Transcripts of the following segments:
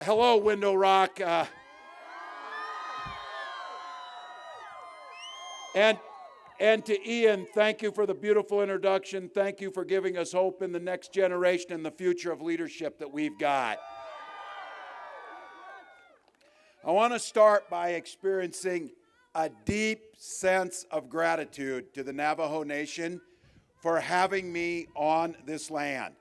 Hello, Window Rock. And to Ian, thank you for the beautiful introduction. Thank you for giving us hope in the next generation and the future of leadership that we've got. I want to start by experiencing a deep sense of gratitude to the Navajo Nation for having me on this land.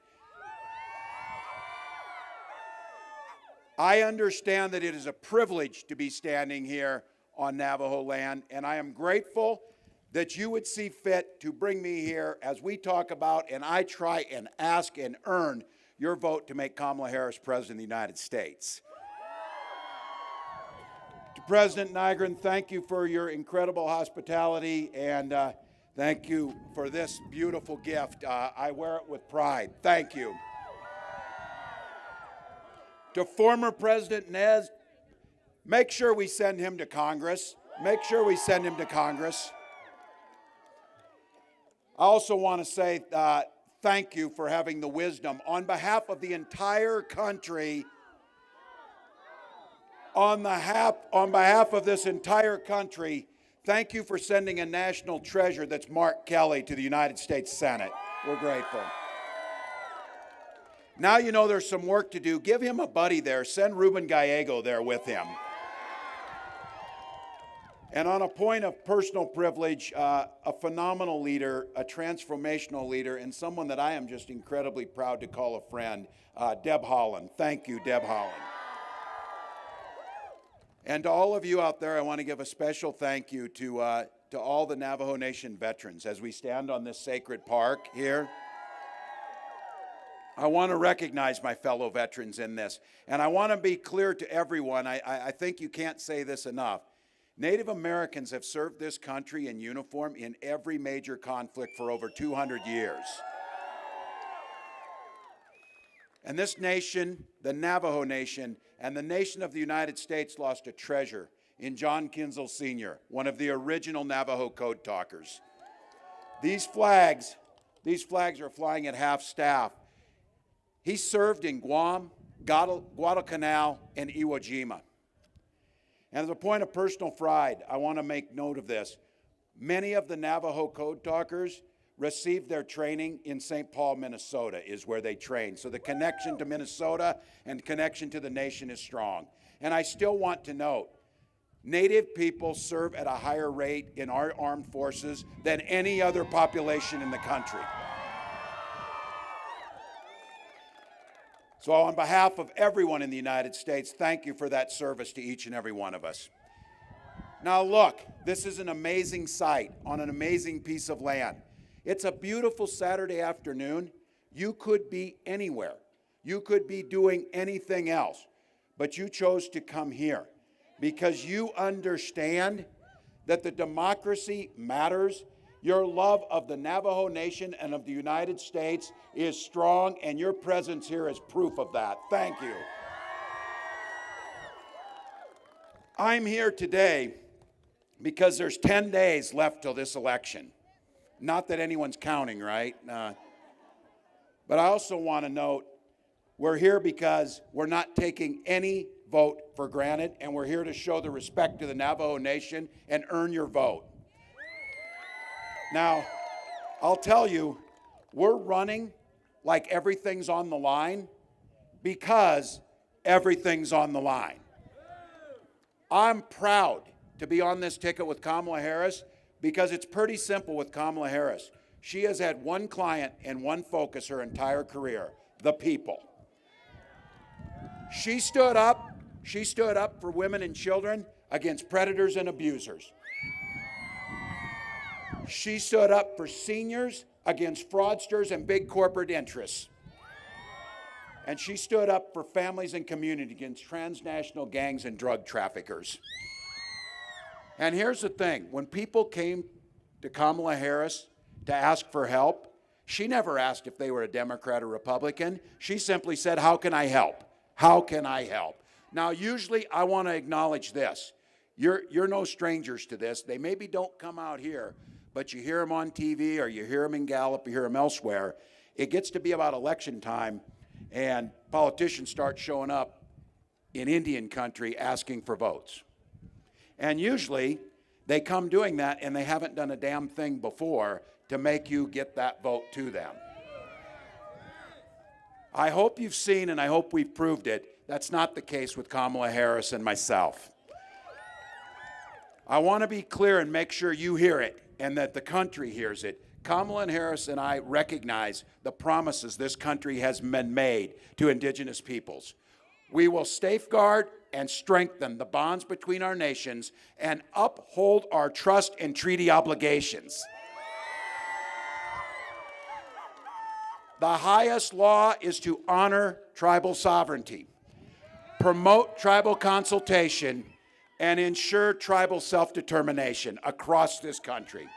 I understand that it is a privilege to be standing here on Navajo land, and I am grateful that you would see fit to bring me here as we talk about and I try and ask and earn your vote to make Kamala Harris President of the United States. To President Nygren, thank you for your incredible hospitality, and thank you for this beautiful gift. I wear it with pride. Thank you. To former President Nez, make sure we send him to Congress. Make sure we send him to Congress. I also want to say thank you for having the wisdom on behalf of the entire country, on behalf of this entire country, thank you for sending a national treasure that's Mark Kelly to the United States Senate. We're grateful. Now you know there's some work to do. Give him a buddy there. Send Ruben Gallego there with him. And on a point of personal privilege, a phenomenal leader, a transformational leader, and someone that I am just incredibly proud to call a friend, Deb Haaland. Thank you, Deb Haaland. And to all of you out there, I want to give a special thank you to all the Navajo Nation veterans as we stand on this sacred park here. I want to recognize my fellow veterans in this. And I want to be clear to everyone, I think you can't say this enough. Native Americans have served this country in uniform in every major conflict for over 200 years. And this nation, the Navajo Nation, and the nation of the United States lost a treasure in John Kinzel Sr., one of the original Navajo code talkers. These flags are flying at half staff. He served in Guam, Guadalcanal, and Iwo Jima. And as a point of personal pride, I want to make note of this. Many of the Navajo code talkers received their training in St. Paul, Minnesota, is where they trained. So the connection to Minnesota and connection to the nation is strong. And I still want to note, Native people serve at a higher rate in our armed forces than any other population in the country. So on behalf of everyone in the United States, thank you for that service to each and every one of us. Now look, this is an amazing site on an amazing piece of land. It's a beautiful Saturday afternoon. You could be anywhere. You could be doing anything else, but you chose to come here because you understand that the democracy matters. Your love of the Navajo Nation and of the United States is strong, and your presence here is proof of that. Thank you. I'm here today because there's 10 days left till this election. Not that anyone's counting, right? But I also want to note, we're here because we're not taking any vote for granted, and we're here to show the respect to the Navajo Nation and earn your vote. Now, I'll tell you, we're running like everything's on the line because everything's on the line. I'm proud to be on this ticket with Kamala Harris because it's pretty simple with Kamala Harris. She has had one client and one focus her entire career, the people. She stood up for women and children against predators and abusers. She stood up for seniors against fraudsters and big corporate interests. And she stood up for families and community against transnational gangs and drug traffickers. And here's the thing, when people came to Kamala Harris to ask for help, she never asked if they were a Democrat or Republican. She simply said, how can I help? How can I help? Now, usually I want to acknowledge this. You're no strangers to this. They maybe don't come out here, but you hear them on TV or you hear them in Gallup, you hear them elsewhere. It gets to be about election time and politicians start showing up in Indian country asking for votes. And usually they come doing that and they haven't done a damn thing before to make you get that vote to them. I hope you've seen, and I hope we've proved it, that's not the case with Kamala Harris and myself. I want to be clear and make sure you hear it and that the country hears it. Kamala Harris and I recognize the promises this country has been made to indigenous peoples. We will safeguard and strengthen the bonds between our nations and uphold our trust and treaty obligations. The highest law is to honor tribal sovereignty, promote tribal consultation, and ensure tribal self-determination across this country.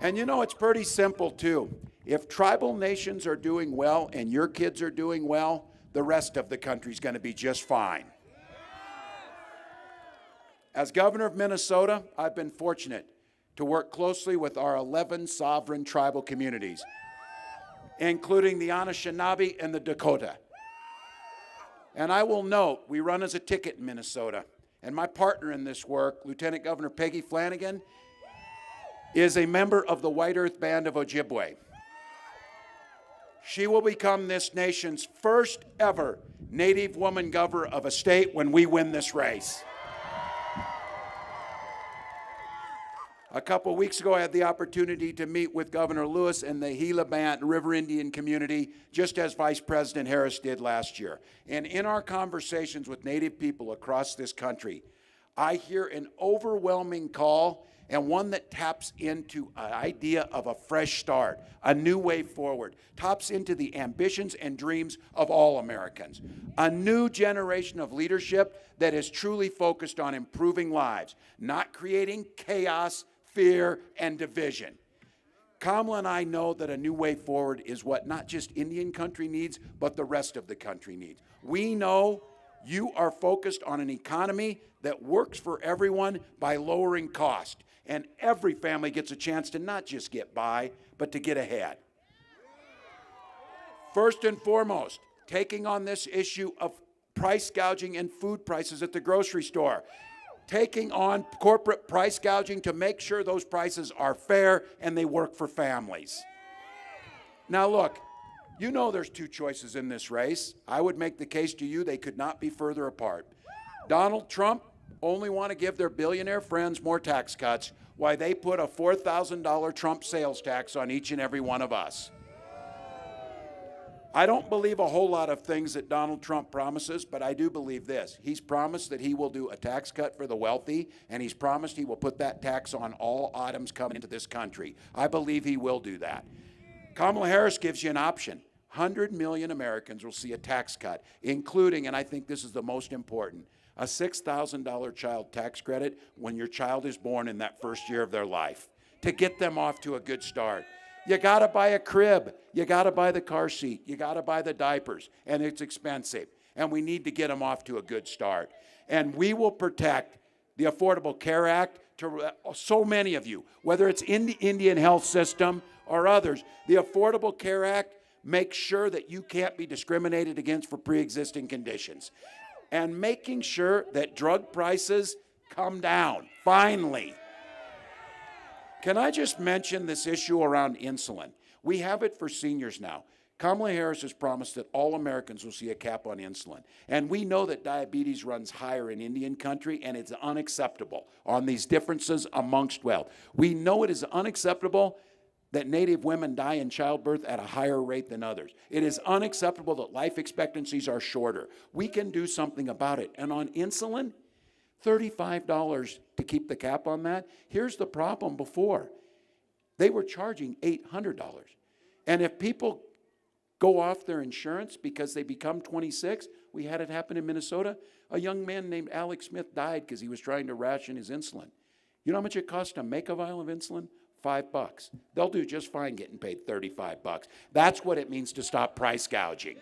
And you know, it's pretty simple too. If tribal nations are doing well and your kids are doing well, the rest of the country's going to be just fine. As governor of Minnesota, I've been fortunate to work closely with our 11 sovereign tribal communities, including the Anishinaabe and the Dakota. And I will note, we run as a ticket in Minnesota, and my partner in this work, Lieutenant Governor Peggy Flanagan, is a member of the White Earth Band of Ojibwe. She will become this nation's first ever Native woman governor of a state when we win this race. A couple weeks ago, I had the opportunity to meet with Governor Lewis and the Gila Band River Indian community, just as Vice President Harris did last year. And in our conversations with Native people across this country, I hear an overwhelming call, and one that taps into an idea of a fresh start, a new way forward, taps into the ambitions and dreams of all Americans. A new generation of leadership that is truly focused on improving lives, not creating chaos, fear, and division. Kamala and I know that a new way forward is what not just Indian country needs, but the rest of the country needs. We know you are focused on an economy that works for everyone by lowering cost. And every family gets a chance to not just get by, but to get ahead. First and foremost, taking on this issue of price gouging and food prices at the grocery store. Taking on corporate price gouging to make sure those prices are fair and they work for families. Now look, you know there's two choices in this race. I would make the case to you they could not be further apart. Donald Trump only want to give their billionaire friends more tax cuts, while they put a $4,000 Trump sales tax on each and every one of us. I don't believe a whole lot of things that Donald Trump promises, but I do believe this. He's promised that he will do a tax cut for the wealthy, and he's promised he will put that tax on all items coming into this country. I believe he will do that. Kamala Harris gives you an option. 100 million Americans will see a tax cut, including, and I think this is the most important, a $6,000 child tax credit when your child is born in that first year of their life, to get them off to a good start. You gotta buy a crib, you gotta buy the car seat, you gotta buy the diapers, and it's expensive. And we need to get them off to a good start. And we will protect the Affordable Care Act to so many of you, whether it's in the Indian health system or others. The Affordable Care Act makes sure that you can't be discriminated against for pre-existing conditions. And making sure that drug prices come down, finally. Can I just mention this issue around insulin? We have it for seniors now. Kamala Harris has promised that all Americans will see a cap on insulin. And we know that diabetes runs higher in Indian country, and it's unacceptable on these differences amongst wealth. We know it is unacceptable that Native women die in childbirth at a higher rate than others. It is unacceptable that life expectancies are shorter. We can do something about it. And on insulin, $35 to keep the cap on that. Here's the problem before. They were charging $800. And if people go off their insurance because they become 26, we had it happen in Minnesota. A young man named Alex Smith died because he was trying to ration his insulin. You know how much it costs to make a vial of insulin? $5. They'll do just fine getting paid $35. That's what it means to stop price gouging.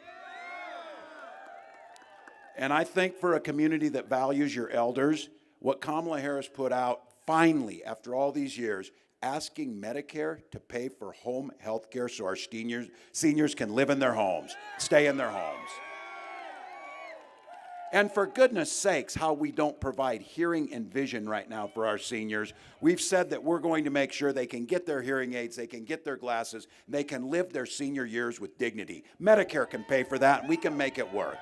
And I think for a community that values your elders, what Kamala Harris put out finally, after all these years, asking Medicare to pay for home health care so our seniors can live in their homes, stay in their homes. And for goodness sakes, how we don't provide hearing and vision right now for our seniors. We've said that we're going to make sure they can get their hearing aids, they can get their glasses, they can live their senior years with dignity. Medicare can pay for that, and we can make it work.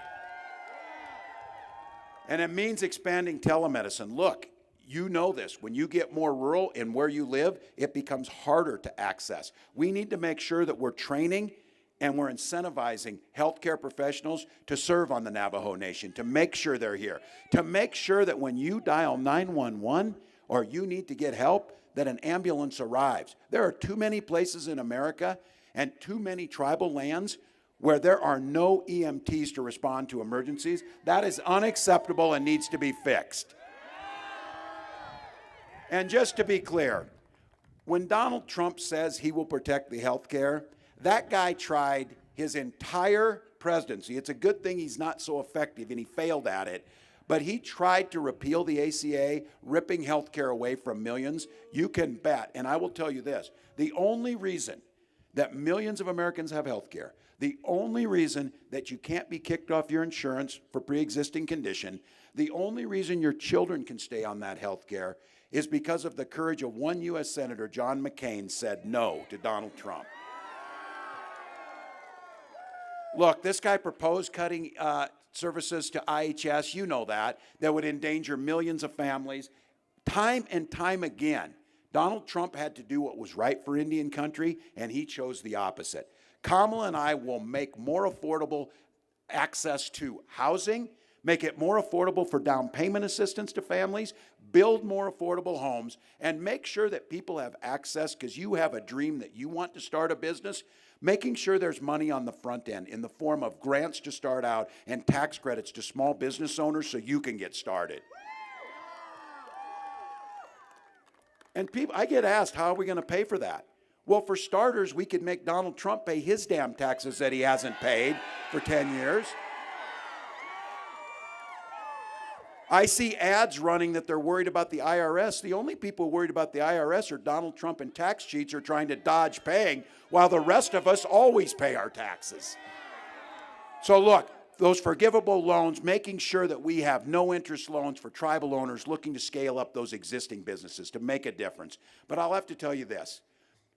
And it means expanding telemedicine. Look, you know this. When you get more rural in where you live, it becomes harder to access. We need to make sure that we're training and we're incentivizing healthcare professionals to serve on the Navajo Nation, to make sure they're here, to make sure that when you dial 911 or you need to get help, that an ambulance arrives. There are too many places in America and too many tribal lands where there are no EMTs to respond to emergencies. That is unacceptable and needs to be fixed. And just to be clear, when Donald Trump says he will protect the health care, that guy tried his entire presidency. It's a good thing he's not so effective and he failed at it. But he tried to repeal the ACA, ripping health care away from millions. You can bet, and I will tell you this, the only reason that millions of Americans have health care, the only reason that you can't be kicked off your insurance for pre-existing condition, the only reason your children can stay on that health care is because of the courage of one U.S. Senator, John McCain, said no to Donald Trump. Look, this guy proposed cutting services to IHS, you know that would endanger millions of families. Time and time again, Donald Trump had to do what was right for Indian country, and he chose the opposite. Kamala and I will make more affordable access to housing, make it more affordable for down payment assistance to families, build more affordable homes, and make sure that people have access, because you have a dream that you want to start a business, making sure there's money on the front end in the form of grants to start out and tax credits to small business owners so you can get started. And people, I get asked, how are we going to pay for that? Well, for starters, we could make Donald Trump pay his damn taxes that he hasn't paid for 10 years. I see ads running that they're worried about the IRS. The only people worried about the IRS are Donald Trump and tax cheats are trying to dodge paying, while the rest of us always pay our taxes. So look, those forgivable loans, making sure that we have no interest loans for tribal owners looking to scale up those existing businesses to make a difference. But I'll have to tell you this,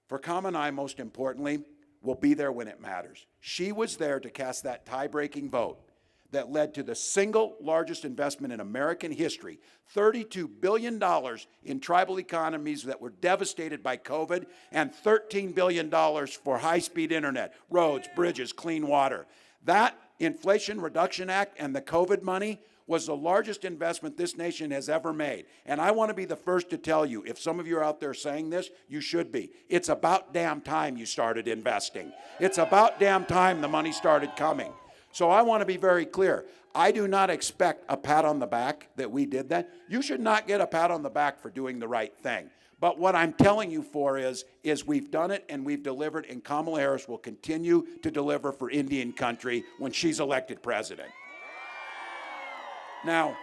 for Kama and I, most importantly, will be there when it matters. She was there to cast that tie-breaking vote that led to the single largest investment in American history, $32 billion in tribal economies that were devastated by COVID, and $13 billion for high-speed internet, roads, bridges, clean water. That Inflation Reduction Act and the COVID money was the largest investment this nation has ever made. And I want to be the first to tell you, if some of you are out there saying this, you should be. It's about damn time you started investing. It's about damn time the money started coming. So I want to be very clear. I do not expect a pat on the back that we did that. You should not get a pat on the back for doing the right thing. But what I'm telling you for is we've done it and we've delivered, and Kamala Harris will continue to deliver for Indian country when she's elected president. Now,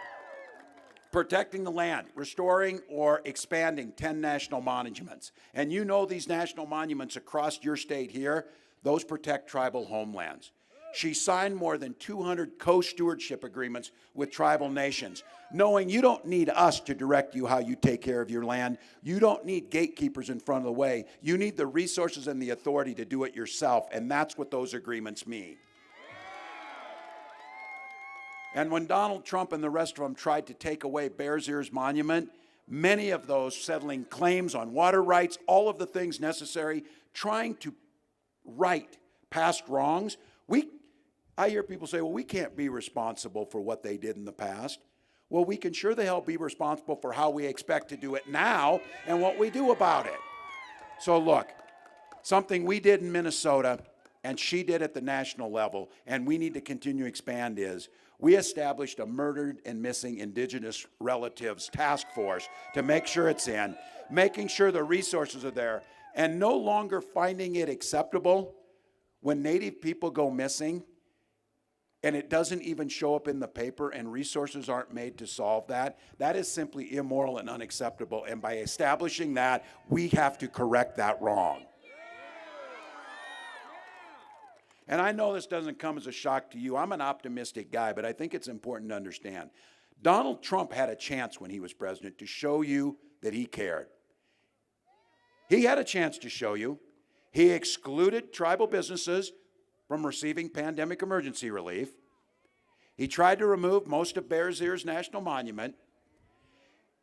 protecting the land, restoring or expanding 10 national monuments. And you know these national monuments across your state here, those protect tribal homelands. She signed more than 200 co-stewardship agreements with tribal nations, knowing you don't need us to direct you how you take care of your land. You don't need gatekeepers in front of the way. You need the resources and the authority to do it yourself, and that's what those agreements mean. And when Donald Trump and the rest of them tried to take away Bears Ears Monument, many of those settling claims on water rights, all of the things necessary, trying to right past wrongs, I hear people say, well, we can't be responsible for what they did in the past. Well, we can sure the hell be responsible for how we expect to do it now and what we do about it. So look, something we did in Minnesota and she did at the national level, and we need to continue to expand, is we established a murdered and missing Indigenous relatives task force to make sure it's in, making sure the resources are there, and no longer finding it acceptable when Native people go missing and it doesn't even show up in the paper and resources aren't made to solve that. That is simply immoral and unacceptable. And by establishing that, we have to correct that wrong. And I know this doesn't come as a shock to you. I'm an optimistic guy, but I think it's important to understand. Donald Trump had a chance when he was president to show you that he cared. He had a chance to show you. He excluded tribal businesses from receiving pandemic emergency relief. He tried to remove most of Bears Ears National Monument.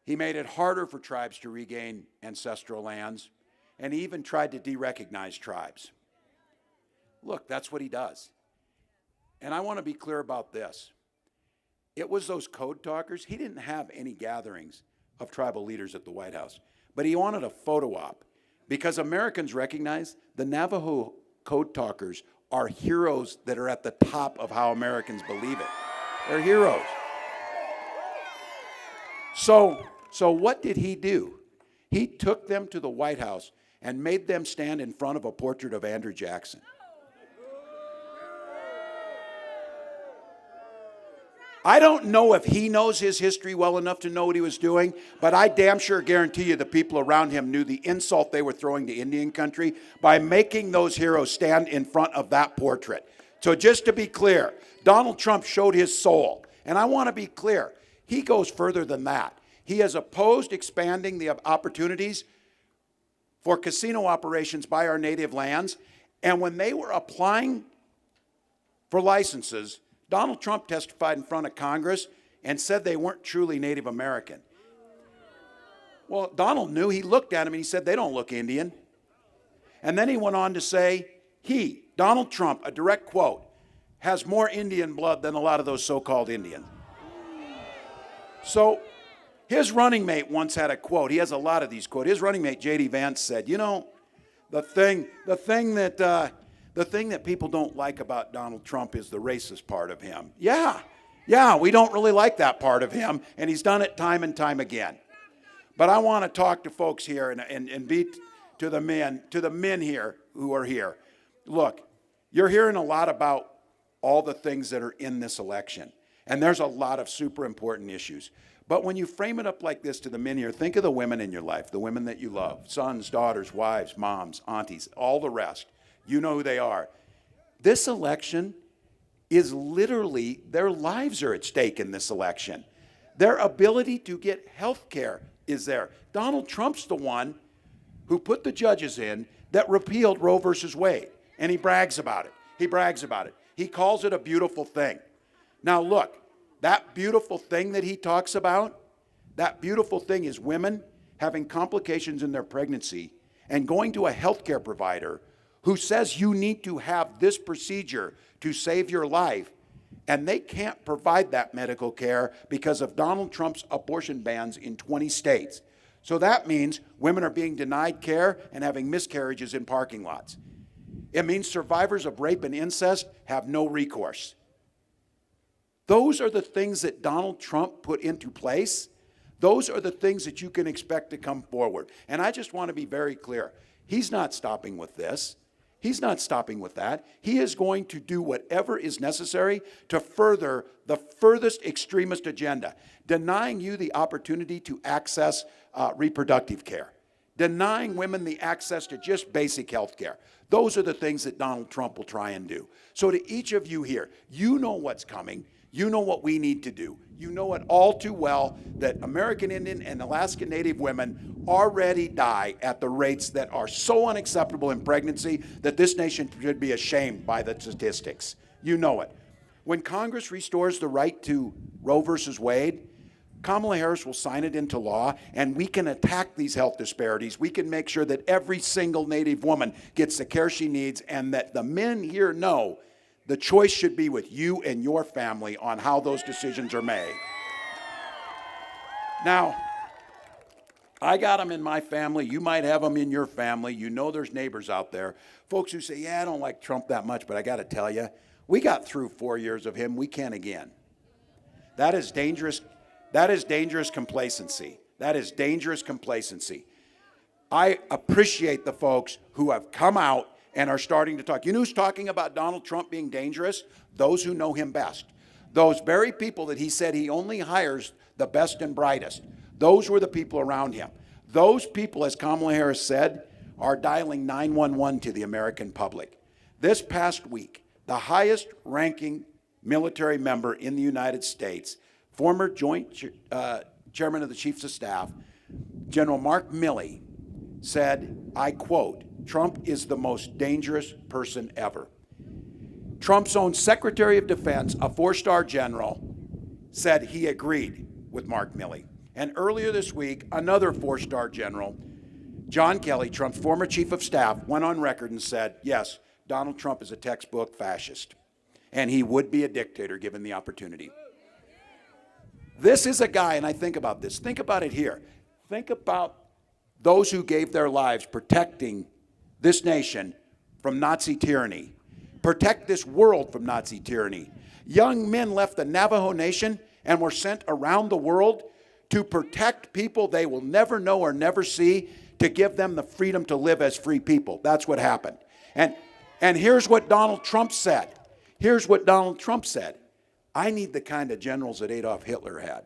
He made it harder for tribes to regain ancestral lands, and he even tried to de-recognize tribes. Look, that's what he does. And I want to be clear about this. It was those code talkers. He didn't have any gatherings of tribal leaders at the White House, but he wanted a photo op because Americans recognize the Navajo code talkers are heroes that are at the top of how Americans believe it. They're heroes. So what did he do? He took them to the White House and made them stand in front of a portrait of Andrew Jackson. I don't know if he knows his history well enough to know what he was doing, but I damn sure guarantee you the people around him knew the insult they were throwing to Indian country by making those heroes stand in front of that portrait. So just to be clear, Donald Trump showed his soul. And I want to be clear, he goes further than that. He has opposed expanding the opportunities for casino operations by our native lands. And when they were applying for licenses, Donald Trump testified in front of Congress and said they weren't truly Native American. Well, Donald knew. He looked at him and he said, they don't look Indian. And then he went on to say, he, Donald Trump, a direct quote, has more Indian blood than a lot of those so-called Indians. So his running mate once had a quote. He has a lot of these quotes. His running mate, J.D. Vance, said, you know, the thing that people don't like about Donald Trump is the racist part of him. Yeah, we don't really like that part of him, and he's done it time and time again. But I want to talk to folks here and be to the men here who are here. Look, you're hearing a lot about all the things that are in this election, and there's a lot of super important issues. But when you frame it up like this to the men here, think of the women in your life, the women that you love, sons, daughters, wives, moms, aunties, all the rest. You know who they are. This election is literally, their lives are at stake in this election. Their ability to get health care is there. Donald Trump's the one who put the judges in that repealed Roe versus Wade, and he brags about it. He calls it a beautiful thing. Now look, that beautiful thing that he talks about, that beautiful thing is women having complications in their pregnancy and going to a healthcare provider who says you need to have this procedure to save your life, and they can't provide that medical care because of Donald Trump's abortion bans in 20 states. So that means women are being denied care and having miscarriages in parking lots. It means survivors of rape and incest have no recourse. Those are the things that Donald Trump put into place. Those are the things that you can expect to come forward. And I just want to be very clear. He's not stopping with this. He's not stopping with that. He is going to do whatever is necessary to further the furthest extremist agenda, denying you the opportunity to access reproductive care, denying women the access to just basic health care. Those are the things that Donald Trump will try and do. So to each of you here, you know what's coming. You know what we need to do. You know it all too well that American Indian and Alaska Native women already die at the rates that are so unacceptable in pregnancy that this nation should be ashamed by the statistics. You know it. When Congress restores the right to Roe versus Wade, Kamala Harris will sign it into law, and we can attack these health disparities. We can make sure that every single Native woman gets the care she needs, and that the men here know the choice should be with you and your family on how those decisions are made. Now, I got them in my family. You might have them in your family. You know there's neighbors out there. Folks who say, yeah, I don't like Trump that much, but I got to tell you, we got through 4 years of him. We can again. That is dangerous. That is dangerous complacency. That is dangerous complacency. I appreciate the folks who have come out and are starting to talk. You know who's talking about Donald Trump being dangerous? Those who know him best. Those very people that he said he only hires the best and brightest. Those were the people around him. Those people, as Kamala Harris said, are dialing 911 to the American public. This past week, the highest ranking military member in the United States, former Joint Chairman of the Chiefs of Staff, General Mark Milley, said, I quote, Trump is the most dangerous person ever. Trump's own Secretary of Defense, a 4-star general, said he agreed with Mark Milley. And earlier this week, another 4-star general, John Kelly, Trump's former chief of staff, went on record and said, yes, Donald Trump is a textbook fascist, and he would be a dictator given the opportunity. This is a guy, and I think about this. Think about it here. Think about those who gave their lives protecting this nation from Nazi tyranny, protect this world from Nazi tyranny. Young men left the Navajo Nation and were sent around the world to protect people they will never know or never see, to give them the freedom to live as free people. That's what happened. And here's what Donald Trump said. Here's what Donald Trump said. I need the kind of generals that Adolf Hitler had.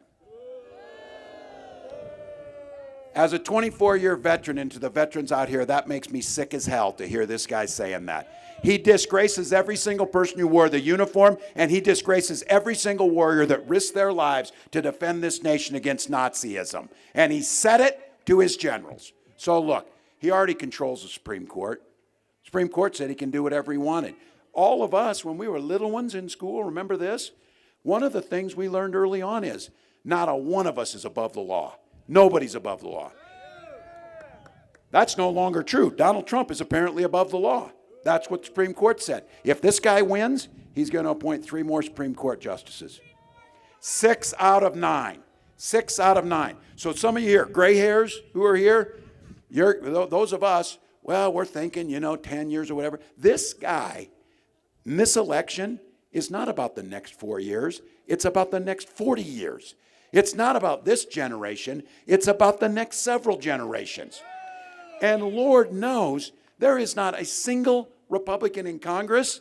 As a 24-year veteran, and to the veterans out here, that makes me sick as hell to hear this guy saying that. He disgraces every single person who wore the uniform, and he disgraces every single warrior that risked their lives to defend this nation against Nazism. And he said it to his generals. So look, he already controls the Supreme Court. Supreme Court said he can do whatever he wanted. All of us, when we were little ones in school, remember this? One of the things we learned early on is not a one of us is above the law. Nobody's above the law. That's no longer true. Donald Trump is apparently above the law. That's what the Supreme Court said. If this guy wins, he's going to appoint 3 more Supreme Court justices. 6 out of 9. 6 out of 9. So some of you here, gray hairs who are here, those of us, well, we're thinking, 10 years or whatever. This guy, in this election, is not about the next 4 years. It's about the next 40 years. It's not about this generation. It's about the next several generations. And Lord knows there is not a single Republican in Congress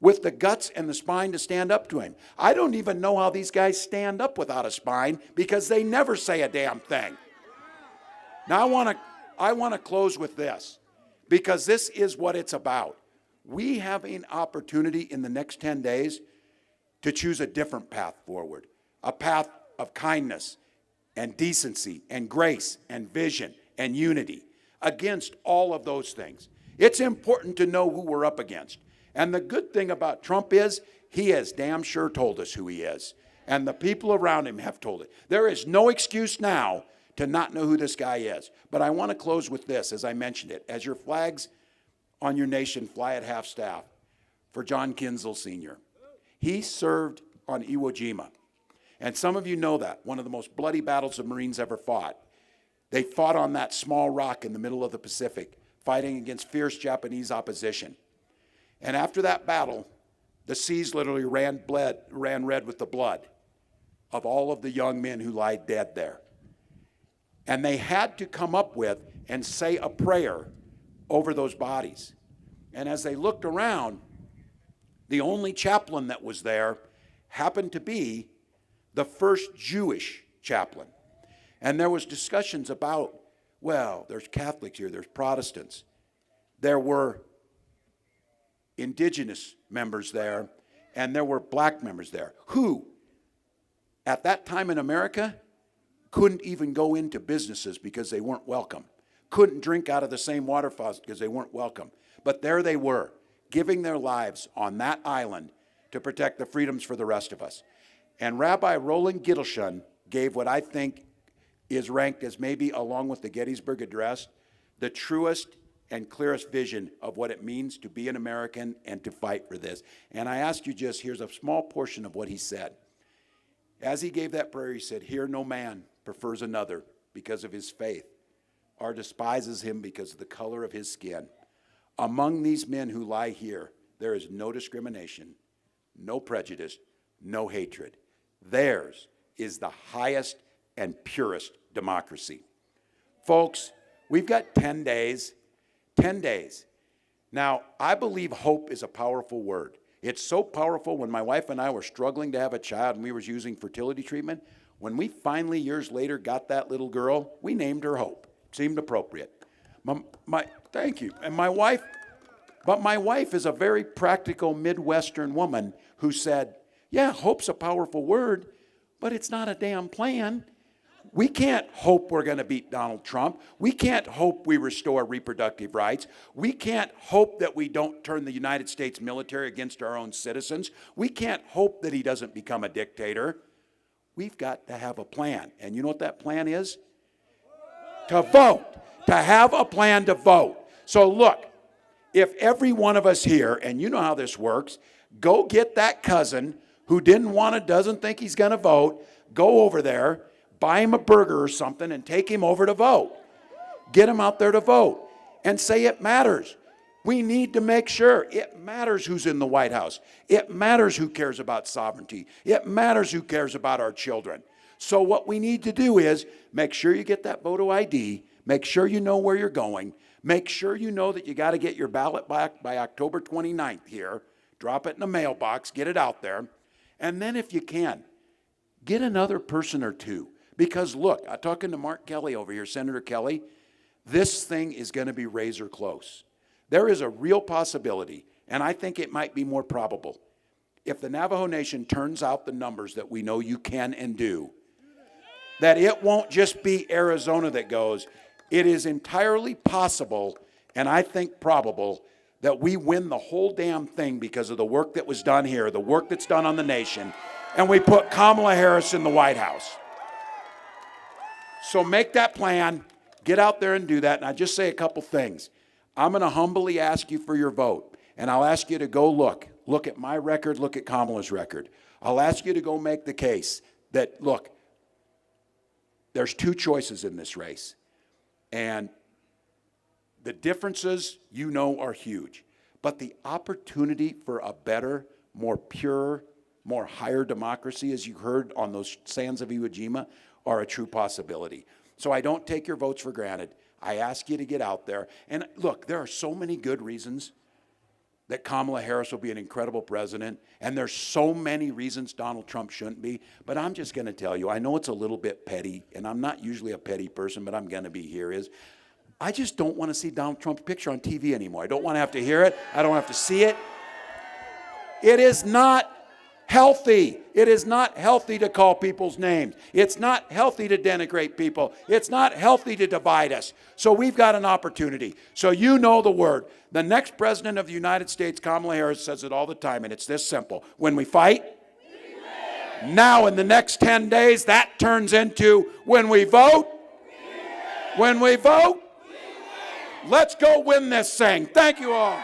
with the guts and the spine to stand up to him. I don't even know how these guys stand up without a spine, because they never say a damn thing. Now I want to close with this, because this is what it's about. We have an opportunity in the next 10 days to choose a different path forward, a path of kindness and decency and grace and vision and unity against all of those things. It's important to know who we're up against. And the good thing about Trump is he has damn sure told us who he is. And the people around him have told it. There is no excuse now to not know who this guy is. But I want to close with this, as I mentioned it. As your flags on your nation fly at half-staff for John Kinzel Sr. He served on Iwo Jima. And some of you know that, one of the most bloody battles the Marines ever fought. They fought on that small rock in the middle of the Pacific, fighting against fierce Japanese opposition. And after that battle, the seas literally ran red with the blood of all of the young men who lied dead there. And they had to come up with and say a prayer over those bodies. And as they looked around, the only chaplain that was there happened to be the first Jewish chaplain. And there was discussions about, well, there's Catholics here, there's Protestants. There were indigenous members there, and there were black members there, who, at that time in America, couldn't even go into businesses because they weren't welcome. Couldn't drink out of the same water faucet because they weren't welcome. But there they were, giving their lives on that island to protect the freedoms for the rest of us. And Rabbi Roland Gittelshan gave what I think is ranked as, maybe along with the Gettysburg Address, the truest and clearest vision of what it means to be an American and to fight for this. And I ask you just, here's a small portion of what he said. As he gave that prayer, he said, "Here no man prefers another because of his faith, or despises him because of the color of his skin. Among these men who lie here, there is no discrimination, no prejudice, no hatred. Theirs is the highest and purest democracy." Folks, we've got 10 days. 10 days. Now, I believe hope is a powerful word. It's so powerful. When my wife and I were struggling to have a child and we were using fertility treatment, when we finally, years later, got that little girl, we named her Hope. Seemed appropriate. Thank you. And my wife But my wife is a very practical Midwestern woman who said, yeah, hope's a powerful word, but it's not a damn plan. We can't hope we're going to beat Donald Trump. We can't hope we restore reproductive rights. We can't hope that we don't turn the United States military against our own citizens. We can't hope that he doesn't become a dictator. We've got to have a plan. And you know what that plan is? To vote. To have a plan to vote. So look, if every one of us here, and you know how this works, go get that cousin who doesn't think he's going to vote, go over there, buy him a burger or something and take him over to vote. Get him out there to vote and say it matters. We need to make sure it matters who's in the White House. It matters who cares about sovereignty. It matters who cares about our children. So what we need to do is make sure you get that photo ID, make sure you know where you're going, make sure you know that you got to get your ballot back by October 29th here, drop it in the mailbox, get it out there, and then if you can, get another person or two. Because look, I'm talking to Mark Kelly over here, Senator Kelly, this thing is going to be razor close. There is a real possibility, and I think it might be more probable, if the Navajo Nation turns out the numbers that we know you can and do, that it won't just be Arizona that goes. It is entirely possible, and I think probable, that we win the whole damn thing because of the work that was done here, the work that's done on the nation, and we put Kamala Harris in the White House. So make that plan, get out there and do that, and I just say a couple things. I'm going to humbly ask you for your vote, and I'll ask you to go look at my record, look at Kamala's record. I'll ask you to go make the case that, look, there's two choices in this race, and the differences, you know, are huge, but the opportunity for a better, more pure, more higher democracy, as you heard on those sands of Iwo Jima, are a true possibility. So I don't take your votes for granted. I ask you to get out there. And look, there are so many good reasons that Kamala Harris will be an incredible president, and there's so many reasons Donald Trump shouldn't be, but I'm just going to tell you, I know it's a little bit petty, and I'm not usually a petty person, but I'm going to be here, is I just don't want to see Donald Trump's picture on TV anymore. I don't want to have to hear it. I don't have to see it. It is not healthy. It is not healthy to call people's names. It's not healthy to denigrate people. It's not healthy to divide us. So we've got an opportunity. So you know the word. The next president of the United States, Kamala Harris, says it all the time, and it's this simple. When we fight, we win. Now in the next 10 days, that turns into when we vote, we win. When we vote, we win. Let's go win this thing. Thank you all.